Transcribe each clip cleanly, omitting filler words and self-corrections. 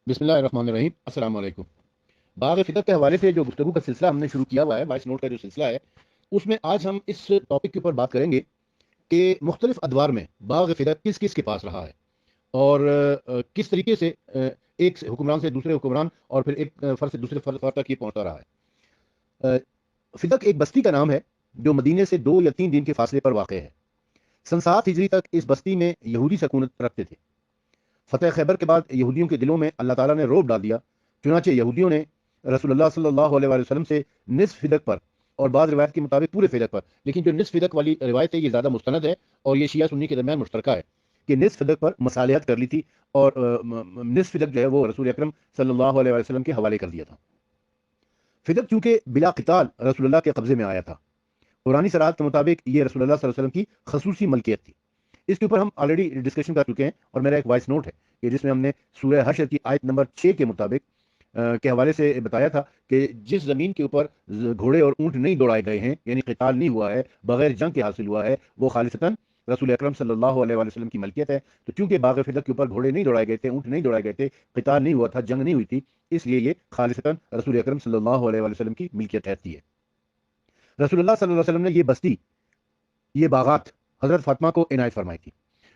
بسم اللہ الرحمن الرحیم، السلام علیکم۔ باغ فطرت کے حوالے سے جو گفتگو کا سلسلہ ہم نے شروع کیا ہوا ہے، وائس نوٹ کا جو سلسلہ ہے، اس میں آج ہم اس ٹاپک کے اوپر بات کریں گے کہ مختلف ادوار میں باغ فطرت کس کس کے پاس رہا ہے، اور کس طریقے سے ایک حکمران سے دوسرے حکمران اور پھر ایک فرد سے دوسرے فرد تک یہ پہنچتا رہا ہے۔ فدق ایک بستی کا نام ہے جو مدینے سے 2 یا 3 دن کے فاصلے پر واقع ہے۔ سن 7 ہجری تک اس بستی میں یہودی سکونت رکھتے تھے۔ فتح خیبر کے بعد یہودیوں کے دلوں میں اللہ تعالیٰ نے رعب ڈال دیا، چنانچہ یہودیوں نے رسول اللہ صلی اللہ علیہ وآلہ وسلم سے نصف فدق پر، اور بعض روایت کے مطابق پورے فدق پر، لیکن جو نصف فدق والی روایت ہے یہ زیادہ مستند ہے اور یہ شیعہ سنی کے درمیان مشترکہ ہے کہ نصف فدق پر مصالحت کر لی تھی، اور نصف فدق جو ہے وہ رسول اکرم صلی اللہ علیہ وآلہ وسلم کے حوالے کر دیا تھا۔ فدق چونکہ بلا قتال رسول اللہ کے قبضے میں آیا تھا، قرآنی صراحت کے مطابق یہ رسول اللہ صلی اللہ علیہ وسلم کی خصوصی ملکیت تھی۔ اس کے اوپر ہم آلریڈی ڈسکشن کر چکے ہیں، اور میرا ایک وائس نوٹ ہے کہ جس میں ہم نے سورہ حشر کی آیت نمبر 6 کے مطابق کے حوالے سے بتایا تھا کہ جس زمین کے اوپر گھوڑے اور اونٹ نہیں دوڑائے گئے ہیں، یعنی قتال نہیں ہوا ہے، بغیر جنگ کے حاصل ہوا ہے، وہ خالصتاً رسول اکرم صلی اللہ علیہ وآلہ وسلم کی ملکیت ہے۔ تو چونکہ باغ فدق کے اوپر گھوڑے نہیں دوڑائے گئے تھے، اونٹ نہیں دوڑائے گئے تھے، قتال نہیں ہوا تھا، جنگ نہیں ہوئی تھی، اس لیے یہ خالصتاً رسول اکرم صلی اللہ علیہ وآلہ وسلم کی ملکیت رہتی ہے۔ رسول اللہ صلی اللہ علیہ وسلم نے یہ بستی، یہ باغات حضرت فاطمہ کو عنایت فرمائی تھی۔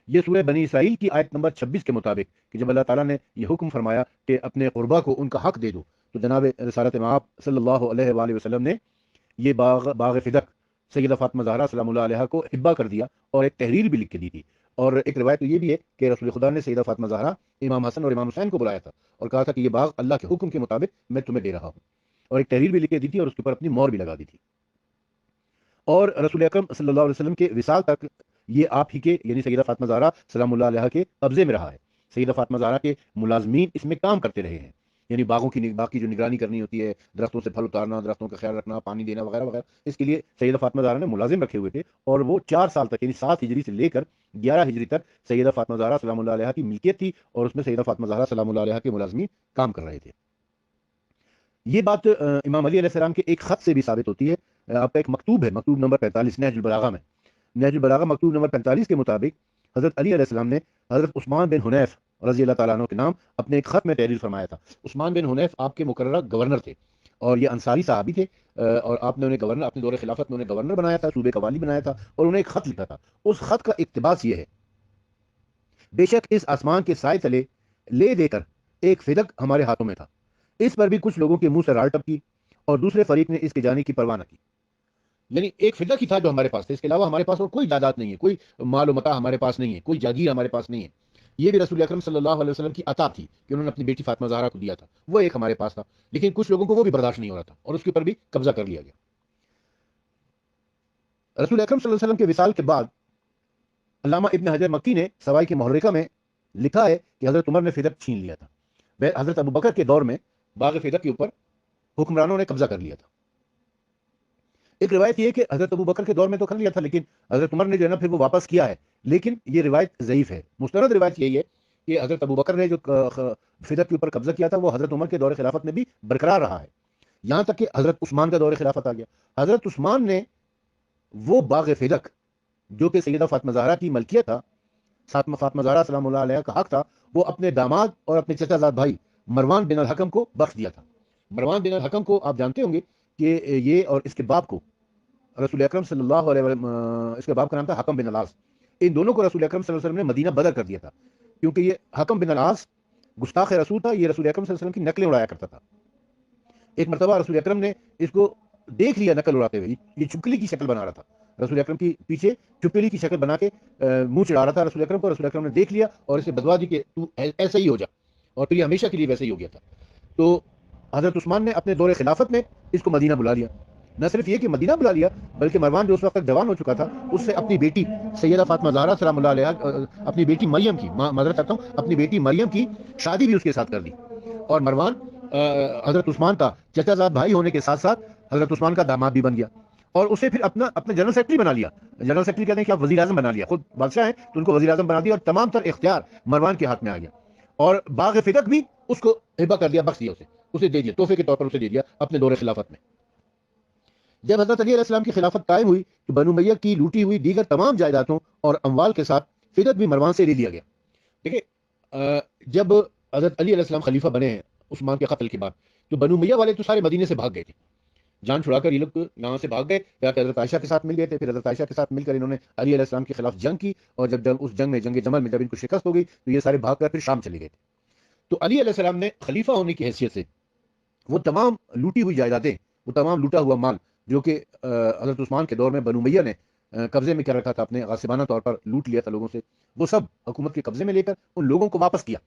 یہ سورہ بنی اسرائیل کی آیت نمبر 26 کے مطابق کہ جب اللہ تعالیٰ نے یہ حکم فرمایا کہ اپنے قربا کو ان کا حق دے دو، تو جناب رسالت مآب صلی اللہ علیہ وآلہ وسلم نے یہ باغ فدق سیدہ فاطمہ زہرا سلام اللہ علیہ کو ہبہ کر دیا، اور ایک تحریر بھی لکھ کے دی تھی۔ اور ایک روایت یہ بھی ہے کہ رسول خدا نے سیدہ فاطمہ زہرا، امام حسن اور امام حسین کو بلایا تھا اور کہا تھا کہ یہ باغ اللہ کے حکم کے مطابق میں تمہیں دے رہا ہوں، اور ایک تحریر بھی لکھ کے دی تھی اور اس کے اوپر اپنی مہر بھی لگا دی تھی۔ اور رسول اکرم صلی اللہ علیہ وسلم کے وصال تک یہ آپ ہی کے، یعنی سیدہ فاطمہ زہرا سلام اللہ علیہ کے قبضے میں رہا ہے۔ سیدہ فاطمہ زہرا کے ملازمین اس میں کام کرتے رہے ہیں، یعنی باغوں کی باقی جو نگرانی کرنی ہوتی ہے، درختوں سے پھل اتارنا، درختوں کا خیال رکھنا، پانی دینا وغیرہ وغیرہ، اس کے لیے سیدہ فاطمہ زہرا نے ملازم رکھے ہوئے تھے، اور وہ 4 سال تک، یعنی 7 ہجری سے لے کر 11 ہجری تک سیدہ فاطمہ زہرا سلام اللہ علیہ کی ملکیت تھی، اور اس میں سیدہ فاطمہ زہرا سلام اللہ علیہ کے ملازمین کام کر رہے تھے۔ یہ بات امام علی علیہ السلام کے ایک خط سے بھی ثابت ہوتی ہے۔ آپ کا ایک مکتوب ہے، مکتوب نمبر 45 نہج البلاغہ میں، نہج البلاغہ مکتوب نمبر 45 کے مطابق حضرت علی علیہ السلام نے حضرت عثمان بن حنیف رضی اللہ تعالیٰ عنہ کے نام اپنے ایک خط میں تحریر فرمایا تھا۔ عثمان بن حنیف آپ کے مقررہ گورنر تھے، اور یہ انصاری صحابی تھے، اور آپ نے انہیں گورنر، اپنے دور خلافت میں انہیں گورنر بنایا تھا، صوبے کا والی بنایا تھا، اور انہیں ایک خط لکھا تھا۔ اس خط کا اقتباس یہ ہے: بے شک اس آسمان کے سائے تلے لے دے کر ایک فدق ہمارے ہاتھوں میں تھا، اس پر بھی کچھ لوگوں کے منہ سے رال ٹپکی، اور دوسرے فریق نے اس کے جانے کی پرواہ نہ کی۔ یعنی ایک فدق ہی تھا جو ہمارے پاس تھا، اس کے علاوہ ہمارے پاس اور کوئی جائیداد نہیں ہے، کوئی مال و متاع ہمارے پاس نہیں ہے، کوئی جاگیر ہمارے پاس نہیں ہے۔ یہ بھی رسول اکرم صلی اللہ علیہ وسلم کی عطا تھی کہ انہوں نے اپنی بیٹی فاطمہ زہرا کو دیا تھا، وہ ایک ہمارے پاس تھا، لیکن کچھ لوگوں کو وہ بھی برداشت نہیں ہو رہا تھا، اور اس کے اوپر بھی قبضہ کر لیا گیا۔ رسول اکرم صلی اللہ علیہ وسلم کے وصال کے بعد علامہ ابن حجر مکی نے سوائی کے محرقہ میں لکھا ہے کہ حضرت عمر نے فدق چھین لیا تھا۔ حضرت ابو بکر کے دور میں باغ فدق کے اوپر حکمرانوں نے قبضہ کر لیا تھا۔ ایک روایت یہ ہے کہ حضرت ابو بکر کے دور میں تو کر لیا تھا، لیکن حضرت عمر نے جو ہے نا پھر وہ واپس کیا ہے، لیکن یہ روایت ضعیف ہے۔ مستند روایت یہی ہے کہ حضرت ابو بکر نے جو فدق کے اوپر قبضہ کیا تھا وہ حضرت عمر کے دور خلافت میں بھی برقرار رہا ہے، یہاں تک کہ حضرت عثمان کا دور خلافت آ گیا۔ حضرت عثمان نے وہ باغ فدق جو کہ سیدہ فاطمہ زہرا کی ملکیت تھا، فاطمہ زہرا سلام اللہ علیہ کا حق تھا، وہ اپنے داماد اور اپنے چچا زاد بھائی مروان بن الحکم کو بخش دیا تھا۔ مروان بن الحکم کو آپ جانتے ہوں گے کہ یہ اور اس کے باپ کو رسول اکرم صلی اللہ علیہ وسلم، اس کے باپ کا نام تھا حکم بن العاص، ان دونوں کو رسول اکرم صلی اللہ علیہ وسلم نے مدینہ بدر کر دیا تھا، کیونکہ یہ حکم بن العاص گستاخ رسول تھا، یہ رسول اکرم صلی اللہ علیہ وسلم کی نقلیں اڑایا کرتا تھا۔ ایک مرتبہ رسول اکرم نے اس کو دیکھ لیا نقل اڑاتے ہوئے، یہ چپکلی کی شکل بنا رہا تھا، رسول اکرم کی پیچھے چپکلی کی شکل بنا کے منہ چڑھا رہا تھا رسول اکرم کو۔ رسول اکرم نے دیکھ لیا اور اسے بدوا دی کہ تو ایسا ہی ہو جا، اور پھر یہ ہمیشہ کے لیے ویسے ہی ہو گیا تھا۔ تو حضرت عثمان نے اپنے دور خلافت میں اس کو مدینہ بلا لیا۔ نہ صرف یہ کہ مدینہ بلا لیا، بلکہ مروان جو اس وقت تک جوان ہو چکا تھا، اس سے اپنی بیٹی سیدہ فاطمہ زہرا سلام اللہ علیہ، اپنی بیٹی مریم کی، معذرت کرتا ہوں، اپنی بیٹی مریم کی شادی بھی اس کے ساتھ کر دی، اور مروان حضرت عثمان کا چچا زاد بھائی ہونے کے ساتھ ساتھ حضرت عثمان کا داماد بھی بن گیا، اور اسے پھر اپنا جنرل سیکرٹری بنا لیا۔ جنرل سیکرٹری کہتے ہیں کہ آپ وزیر اعظم بنا لیا، خود بادشاہ ہیں تو ان کو وزیر اعظم بنا دیا، اور تمام تر اختیار مروان کے ہاتھ میں آ گیا، اور باغ فدق بھی اس کو ہبہ کر دیا، بخش دیا، اسے دے دیا، تحفے کے طور پر اسے دے دیا اپنے دور خلافت میں۔ جب حضرت علی علیہ السلام کی خلافت قائم ہوئی تو بنو امیہ کی لوٹی ہوئی دیگر تمام جائیدادوں اور اموال کے ساتھ فدق بھی مروان سے لے لیا گیا۔ دیکھیں، جب حضرت علی علیہ السلام خلیفہ بنے ہیں عثمان کے قتل کے بعد، تو بنو امیہ والے تو سارے مدینے سے بھاگ گئے تھے، جان چھڑا کر یہ لوگ یہاں سے بھاگ گئے، یا کہ حضرت عائشہ کے ساتھ مل گئے تھے، پھر حضرت عائشہ کے ساتھ مل کر انہوں نے علی علیہ السلام کے خلاف جنگ کی، اور جب اس جنگ میں، جنگ جمل میں جب ان کو شکست ہو گئی تو یہ سارے بھاگ کر پھر شام چلے گئے تھے۔ تو علی علیہ السلام نے خلیفہ ہونے کی حیثیت سے وہ تمام لوٹی ہوئی جائیدادیں، وہ تمام لوٹا ہوا مال جو کہ حضرت عثمان کے دور میں بنو امیہ نے قبضے میں کر رکھا تھا، اپنے غاصبانہ طور پر لوٹ لیا تھا لوگوں سے، وہ سب حکومت کے قبضے میں لے کر ان لوگوں کو واپس کیا،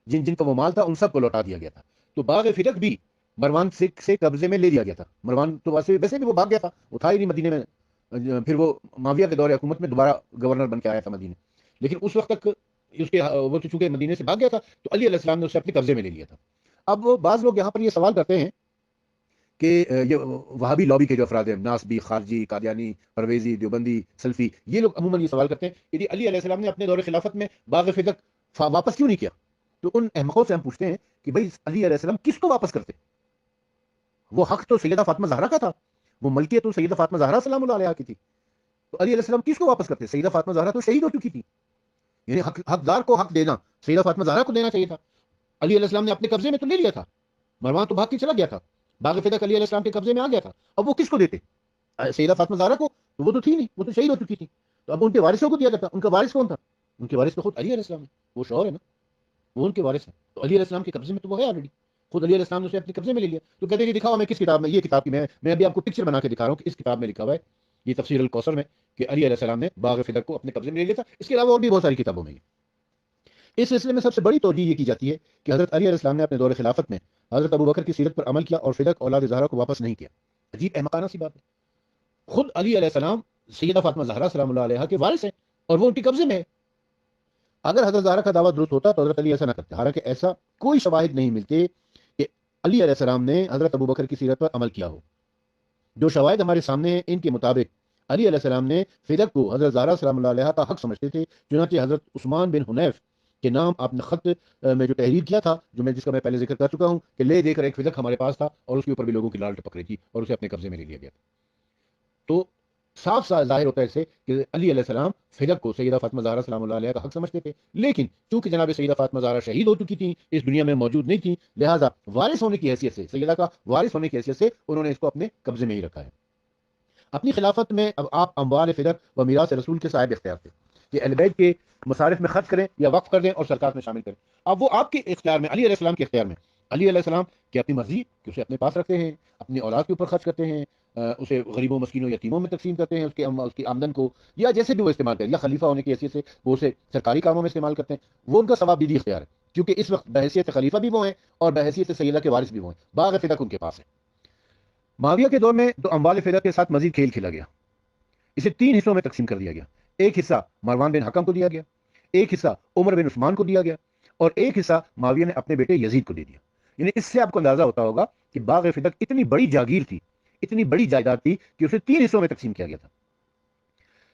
جن جن کا وہ مال تھا ان سب کو لوٹا دیا گیا تھا۔ تو باغ فدق بھی مروان سے قبضے میں لے لیا گیا تھا۔ مروان تو ویسے بھی وہ بھاگ گیا تھا، وہ تھا ہی نہیں مدینے میں، پھر وہ معاویہ کے دور حکومت میں دوبارہ گورنر بن کے آیا تھا مدینے، لیکن اس وقت تک اس کے وہ تو چونکہ مدینے سے بھاگ گیا تھا، تو علی علیہ السلام نے اسے اپنے قبضے میں لے لیا تھا۔ اب وہ بعض لوگ یہاں پر یہ سوال کرتے ہیں کہ یہ وہابی لابی کے جو افراد ہیں، ناسبی، خارجی، قادیانی، پرویزی، دیوبندی، سلفی، یہ لوگ عموماً یہ سوال کرتے ہیں کہ علی علیہ السلام نے اپنے دور خلافت میں باغ فدق واپس کیوں نہیں کیا؟ تو ان احمقوں سے ہم پوچھتے ہیں کہ بھائی علی علیہ السلام کس کو واپس کرتے؟ وہ حق تو سیدہ فاطمہ زہرا کا تھا، وہ ملکیت تو سیدہ فاطمہ زہرا سلام اللہ علیہا کی تھی، تو علی علیہ السلام کس کو واپس کرتے؟ سیدہ فاطمہ زہرا تو شہید ہو چکی تھی، یعنی حقدار کو حق دینا سیدہ فاطمہ زہرا کو دینا چاہیے تھا۔ علی علیہ السلام نے اپنے قبضے میں تو لے لیا تھا، مروان تو بھاگ کے چلا گیا تھا، باغ فدق علی علیہ السلام کے قبضے میں آ گیا تھا، اب وہ کس کو دیتے؟ سیدہ فاطمہ زہرا کو؟ تو وہ تو تھی نہیں، وہ تو شہید ہو چکی تھی، تو اب ان کے وارثوں کو دیا جاتا۔ ان کا وارث کون تھا؟ ان کے وارث تو خود علی علیہ السلام ہے، وہ شوہر ہے نا، وہ ان کے وارث ہیں، تو علی علیہ السلام کے قبضے میں تو وہ ہے آلریڈی، خود علی علیہ السلام نے اسے اپنے قبضے میں لے لیا۔ تو کہتے ہیں کہ دکھاؤ میں کس کتاب میں، یہ کتاب کی میں ابھی آپ کو پکچر بنا کے دکھا رہا ہوں کہ اس کتاب میں لکھا ہوا ہے، یہ تفسیر الکوثر میں، کہ علی علیہ السلام نے باغ فدق کو اپنے قبضے میں لے لیا تھا۔ اس کے علاوہ اور بھی بہت ساری کتابوں میں اس سلسلے میں سب سے بڑی توجہ یہ کی جاتی ہے کہ حضرت علی علیہ السلام نے اپنے دور خلافت میں حضرت ابوبکر کی سیرت پر عمل کیا اور فدق اولاد زہرا کو واپس نہیں کیا۔ عجیب احمقانہ سی بات ہے، خود علی علیہ السلام سیدہ فاطمہ زہرا سلام اللہ علیہا کے وارث ہیں اور وہ ان کے قبضے میں ہے۔ اگر حضرت زہرا کا دعویٰ درست ہوتا تو حضرت علی ایسا نہ کرتے، حالانکہ ایسا کوئی شواہد نہیں ملتے کہ علی علیہ السلام نے حضرت ابوبکر کی سیرت پر عمل کیا ہو۔ جو شواہد ہمارے سامنے ہیں ان کے مطابق علی علیہ السلام نے فدق کو حضرت زہرا سلام اللہ علیہ کا حق سمجھتے تھے، چنانچہ حضرت عثمان بن حنیف کے نام آپ نے خط میں جو تحریر کیا تھا، جس کا میں پہلے ذکر کر چکا ہوں کہ لے دے کر ایک فدق ہمارے پاس تھا اور اس کے اوپر بھی لوگوں کی لال ٹپک رہی تھی اور اسے اپنے قبضے میں لے لیا گیا تھا۔ تو صاف صاف ظاہر ہوتا ہے اس سے کہ علی علیہ السلام فدق کو سیدہ فاطمہ زہرا سلام اللہ علیہ کا حق سمجھتے تھے، لیکن چونکہ جناب سیدہ فاطمہ زہرا شہید ہو چکی تھیں، اس دنیا میں موجود نہیں تھیں، لہٰذا وارث ہونے کی حیثیت سے، سیدہ کا وارث ہونے کی حیثیت سے انہوں نے اس کو اپنے قبضے میں ہی رکھا ہے۔ اپنی خلافت میں اب آپ اموال فدق و میراث رسول کے صاحب اختیار تھے کہ اہل بیت کے مصارف میں خرچ کریں یا وقف کر دیں اور زکات میں شامل کریں۔ اب وہ آپ کے اختیار میں، علی علیہ السلام کے اختیار میں، علی علیہ السلام کی اپنی مرضی کہ اسے اپنے پاس رکھتے ہیں، اپنی اولاد کے اوپر خرچ کرتے ہیں، اسے غریبوں، مسکینوں، یتیموں میں تقسیم کرتے ہیں، اس کی آمدن کو، یا جیسے بھی وہ استعمال کریں، یا خلیفہ ہونے کی حیثیت سے وہ اسے سرکاری کاموں میں استعمال کرتے ہیں، وہ ان کا ثواب دیدی اختیار ہے، کیونکہ اس وقت بحیثیت خلیفہ بھی وہ ہیں اور بحیثیت سیدہ کے وارث بھی وہ ہیں، باغ فدق ان کے پاس ہے۔ معاویہ کے دور میں تو اموال فدق کے ساتھ مزید کھیل کھیلا گیا، اسے تین حصوں میں تقسیم کر دیا گیا، ایک حصہ مروان بن حکم کو دیا گیا، ایک حصہ عمر بن عثمان کو دیا گیا، اور ایک حصہ معاویہ نے اپنے بیٹے یزید کو دے دیا۔ یعنی اس سے آپ کو اندازہ ہوتا ہوگا کہ باغ فدق اتنی بڑی جاگیر تھی، اتنی بڑی جائیداد تھی کہ اسے تین حصوں میں تقسیم کیا گیا تھا۔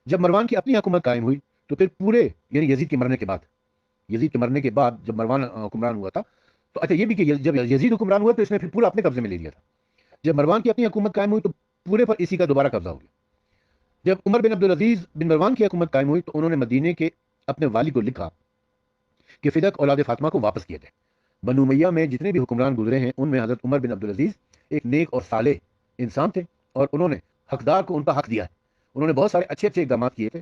جب مروان کی اپنی حکومت قائم ہوئی تو پھر پورے، یعنی یزید کے مرنے کے بعد، یزید کے مرنے کے بعد جب مروان حکمران ہوا تھا، تو اچھا یہ بھی کہ جب یزید حکمران ہوا تو اس نے پھر پورا اپنے قبضے میں لے لیا تھا۔ جب مروان کی اپنی حکومت قائم ہوئی تو پورے پر اسی کا دوبارہ قبضہ ہو گیا۔ جب عمر بن عبدالعزیز بن مروان کی حکومت قائم ہوئی تو انہوں نے مدینے کے اپنے والی کو لکھا کہ فدق اولاد فاطمہ کو واپس کیا جائے۔ بنو امیہ میں جتنے بھی حکمران گزرے ہیں ان میں حضرت عمر بن عبدالعزیز ایک نیک اور صالح انسان تھے، اور انہوں نے حقدار کو ان کا حق دیا ہے۔ انہوں نے بہت سارے اچھے اچھے اقدامات کیے تھے،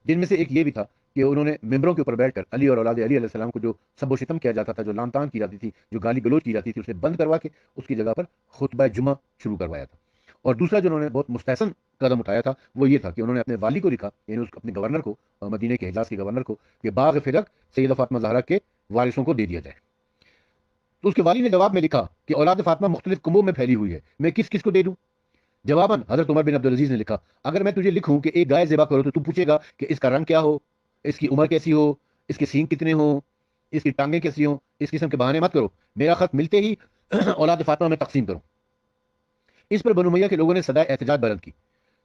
جن میں سے ایک یہ بھی تھا کہ انہوں نے ممبروں کے اوپر بیٹھ کر علی اور اولاد علی علیہ السلام کو جو سب و شتم کیا جاتا تھا، جو لان تان کی جاتی تھی، جو گالی گلوچ کی جاتی تھی، اسے بند کروا کے اس کی جگہ پر خطبہ جمعہ شروع کروایا تھا۔ اور دوسرا جو انہوں نے بہت مستحسن قدم اٹھایا تھا وہ یہ تھا کہ انہوں نے اپنے والی کو لکھا، یعنی اپنے گورنر کو، مدینے کے حجاز کے گورنر کو، کہ باغ فدق سیدہ فاطمہ زہرا کے وارثوں کو دے دیا جائے۔ تو اس کے والی نے جواب میں لکھا کہ اولاد فاطمہ مختلف کنبوں میں پھیلی ہوئی ہے، میں کس کس کو دے دوں؟ جواباً حضرت عمر بن عبدالعزیز نے لکھا، اگر میں تجھے لکھوں کہ ایک گائے ذبح کرو تو پوچھے گا کہ اس کا رنگ کیا ہو، اس کی عمر کیسی ہو، اس کے سینگ کتنے ہوں، اس کی ٹانگیں کیسی ہوں۔ اس قسم کے بہانے مت کرو، میرا خط ملتے ہی اولاد فاطمہ میں تقسیم کرو۔ اس پر بنو امیہ کے لوگوں نے صدائے احتجاج بلند کی،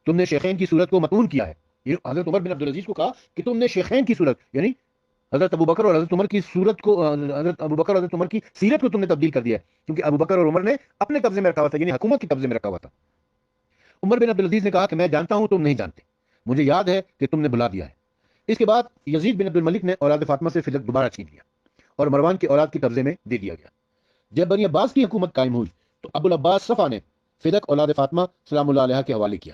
تم نے شیخین کی صورت کو متون کیا ہے۔ یہ حضرت عمر بن عبدالعزیز کو کہا کہ تم نے شیخین کی صورت، یعنی حضرت ابوبکر اور حضرت عمر کی صورت کو، حضرت ابوبکر اور حضرت عمر کی سیرت کو تم نے تبدیل کر دیا ہے، کیونکہ ابوبکر اور عمر نے اپنے قبضے میں رکھا ہوا تھا، یعنی حکومت کے قبضے میں رکھا ہوا تھا۔ عمر بن عبدالعزیز نے کہا کہ میں جانتا ہوں تم نہیں جانتے، مجھے یاد ہے کہ تم نے بلا دیا ہے۔ اس کے بعد یزید بن عبد الملک نے اولاد فاطمہ سے فدق دوبارہ چھین لیا اور مروان کی اولاد کے قبضے میں دے دیا گیا۔ جب بنی عباس کی حکومت قائم ہوئی تو ابو العباس صفا نے فدق اولاد فاطمہ سلام اللہ علیہ کے حوالے کیا۔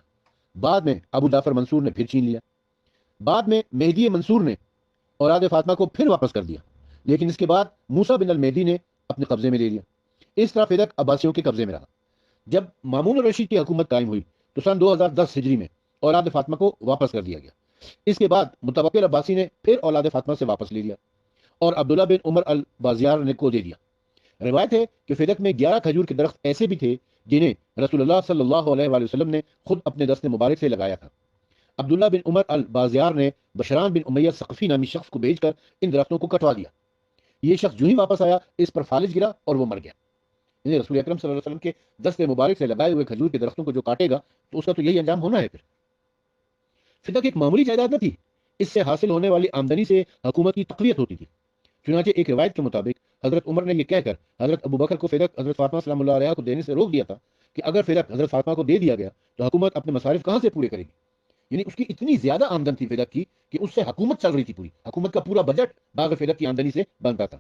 بعد میں ابو جعفر منصور نے پھر چھین لیا۔ بعد میں مہدی منصور نے اولاد فاطمہ کو پھر واپس کر دیا، لیکن اس کے بعد موسیٰ بن المہدی نے اپنے قبضے میں لے لیا۔ اس طرح فدق عباسیوں کے قبضے میں رہا۔ جب مامون الرشید کی حکومت قائم ہوئی تو سن 2010 ہجری میں اولاد فاطمہ کو واپس کر دیا گیا۔ اس کے بعد متوکل عباسی نے پھر اولاد فاطمہ سے واپس لے لیا اور عبداللہ بن عمر البازیار نے کو دے دیا۔ روایت ہے کہ فدق میں 11 کھجور کے درخت ایسے بھی تھے جنہیں رسول اللہ صلی اللہ علیہ وآلہ وسلم نے خود اپنے دست مبارک سے لگایا تھا۔ عبداللہ بن عمر البازیار نے بشران بن امیہ ثقفی نامی شخص کو بھیج کر ان درختوں کو کٹوا دیا۔ یہ شخص جو ہی واپس آیا اس پر فالج گرا اور وہ مر گیا۔ یعنی رسول اکرم صلی اللہ علیہ وسلم کے دست مبارک سے لگائے ہوئے کھجور کے درختوں کو جو کاٹے گا تو اس کا تو یہی انجام ہونا ہے۔ پھر فدق ایک معمولی جائیداد نہ تھی، اس سے حاصل ہونے والی آمدنی سے حکومت کی تقویت ہوتی تھی۔ چنانچہ ایک روایت کے مطابق حضرت عمر نے یہ کہہ کر حضرت ابو بکر کو فدق حضرت فاطمہ سلام اللہ علیہ کو دینے سے روک دیا تھا کہ اگر فدق حضرت فاطمہ کو دے دیا گیا تو حکومت اپنے مصارف کہاں سے پورے کرے گی۔ یعنی اس کی اتنی زیادہ آمدن تھی فدق کی کہ اس سے حکومت چل رہی تھی، پوری حکومت کا پورا بجٹ باغ فدق کی آمدنی سے بنتا تھا۔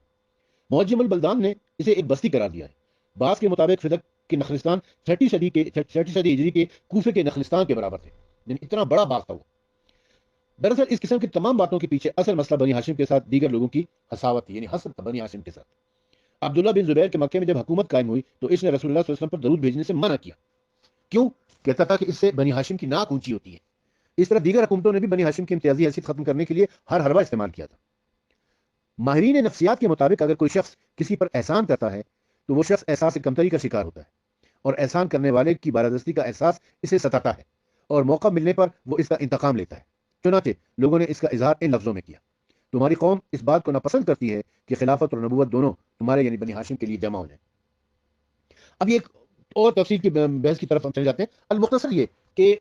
معجم البلدان نے اسے ایک بستی قرار دیا ہے۔ بعض کے مطابق فدق کے نخلستان 6 صدی ہجری کے کوفے کے نخلستان کے برابر تھے، یعنی اتنا بڑا باغ تھا وہ۔ دراصل اس قسم کی تمام باتوں کے پیچھے اصل مسئلہ بنی ہاشم کے ساتھ دیگر لوگوں کی حساوت تھی، یعنی حسد تھا بنی ہاشم کے ساتھ۔ عبداللہ بن زبیر کے مکے میں جب حکومت قائم ہوئی تو اس نے رسول اللہ صلی اللہ علیہ وسلم پر درود بھیجنے سے منع کیا۔ کیوں؟ کہتا تھا کہ اس سے بنی ہاشم کی ناک اونچی ہوتی ہے۔ اس طرح دیگر حکومتوں نے بھی بنی ہاشم کی امتیازی حیثیت ختم کرنے کے لیے ہر حربہ استعمال کیا تھا۔ ماہرین نفسیات کے مطابق اگر کوئی شخص کسی پر احسان کرتا ہے تو وہ شخص احساس کمتری کا شکار ہوتا ہے، اور احسان کرنے والے کی بالادستی کا احساس اسے ستاتا ہے، اور موقع ملنے پر وہ اس کا انتقام لیتا ہے۔ چنانچہ لوگوں نے اس کا اظہار ان لفظوں میں کیا: تمہاری قوم اس بات کو ناپسند کرتی ہے کہ خلافت اور نبوت دونوں تمہارے یعنی بنی ہاشم کے لیے جمع ہو جائیں۔ اب یہ ایک اور تفصیل کی بحث کی طرف ہم چلے جاتے ہیں۔ المختصر یہ کہ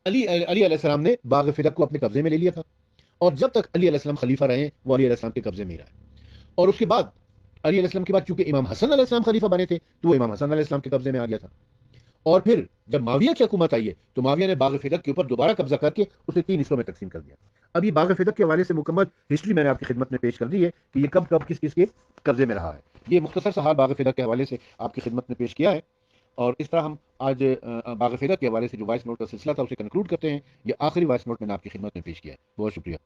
علی علیہ السلام نے باغ فدق کو اپنے قبضے میں لے لیا تھا، اور جب تک علی علیہ السلام خلیفہ رہے وہ علی علیہ السلام کے قبضے میں ہی رہا، اور اس کے بعد علی علیہ السلام کے بعد چونکہ امام حسن علیہ السلام خلیفہ بنے تھے تو وہ امام حسن علیہ السلام کے قبضے میں آ گیا تھا۔ اور پھر جب معاویہ کی حکومت آئی ہے تو معاویہ نے باغ فدق کے اوپر دوبارہ قبضہ کر کے اسے 3 حصوں میں تقسیم کر دیا۔ اب یہ باغ فدق کے حوالے سے مکمل ہسٹری میں نے آپ کی خدمت میں پیش کر دی ہے کہ یہ کب کب کس کس کے قبضے میں رہا ہے۔ یہ مختصر سا حال باغ فدق کے حوالے سے آپ کی خدمت میں پیش کیا ہے، اور اس طرح ہم آج باغ فدق کے حوالے سے جو وائس نوٹ کا سلسلہ تھا اسے کنکلوڈ کرتے ہیں۔ یہ آخری وائس نوٹ میں نے آپ کی خدمت میں پیش کیا ہے۔ بہت شکریہ۔